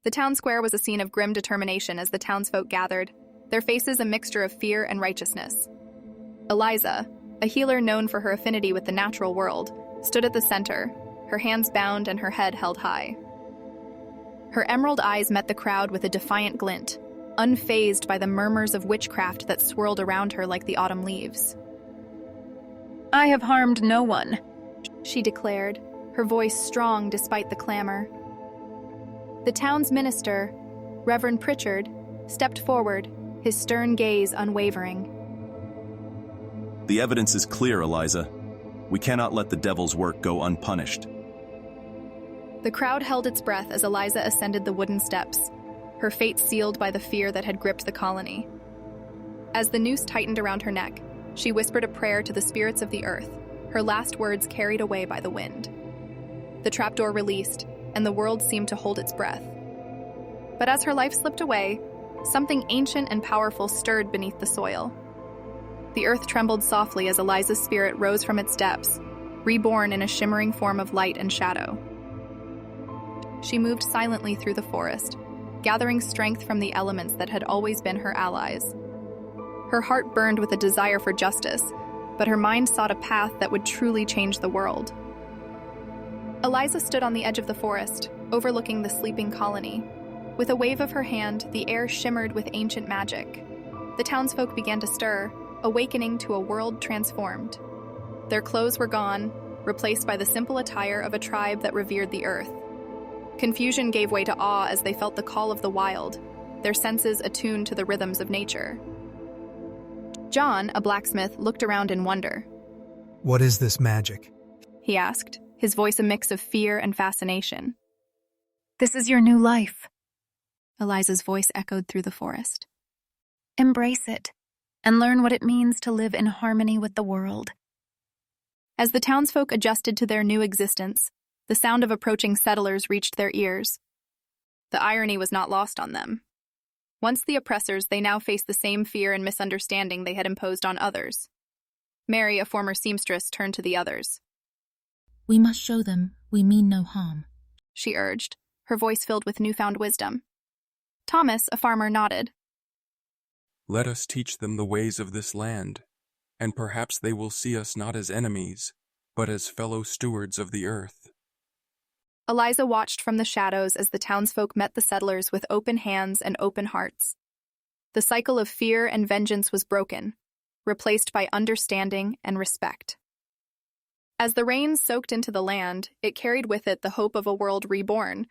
The town square was a scene of grim determination as the townsfolk gathered, their faces a mixture of fear and righteousness. Eliza, a healer known for her affinity with the natural world, stood at the center, her hands bound and her head held high. Her emerald eyes met the crowd with a defiant glint, unfazed by the murmurs of witchcraft that swirled around her like the autumn leaves. "I have harmed no one," she declared, her voice strong despite the clamor. The town's minister, Reverend Pritchard, stepped forward, his stern gaze unwavering. The evidence is clear, Eliza. We cannot let the devil's work go unpunished. The crowd held its breath as Eliza ascended the wooden steps, her fate sealed by the fear that had gripped the colony. As the noose tightened around her neck, she whispered a prayer to the spirits of the earth, her last words carried away by the wind. The trapdoor released, and the world seemed to hold its breath. But as her life slipped away, something ancient and powerful stirred beneath the soil. The earth trembled softly as Eliza's spirit rose from its depths, reborn in a shimmering form of light and shadow. She moved silently through the forest, gathering strength from the elements that had always been her allies. Her heart burned with a desire for justice, but her mind sought a path that would truly change the world. Eliza stood on the edge of the forest, overlooking the sleeping colony. With a wave of her hand, the air shimmered with ancient magic. The townsfolk began to stir, awakening to a world transformed. Their clothes were gone, replaced by the simple attire of a tribe that revered the earth. Confusion gave way to awe as they felt the call of the wild, their senses attuned to the rhythms of nature. John, a blacksmith, looked around in wonder. "What is this magic?" he asked, his voice a mix of fear and fascination. "This is your new life," Eliza's voice echoed through the forest. "Embrace it, and learn what it means to live in harmony with the world." As the townsfolk adjusted to their new existence, the sound of approaching settlers reached their ears. The irony was not lost on them. Once the oppressors, they now faced the same fear and misunderstanding they had imposed on others. Mary, a former seamstress, turned to the others. "We must show them we mean no harm," she urged, her voice filled with newfound wisdom. Thomas, a farmer, nodded. "Let us teach them the ways of this land, and perhaps they will see us not as enemies, but as fellow stewards of the earth." Eliza watched from the shadows as the townsfolk met the settlers with open hands and open hearts. The cycle of fear and vengeance was broken, replaced by understanding and respect. As the rains soaked into the land, it carried with it the hope of a world reborn,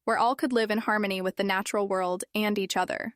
where all could live in harmony with the natural world and each other.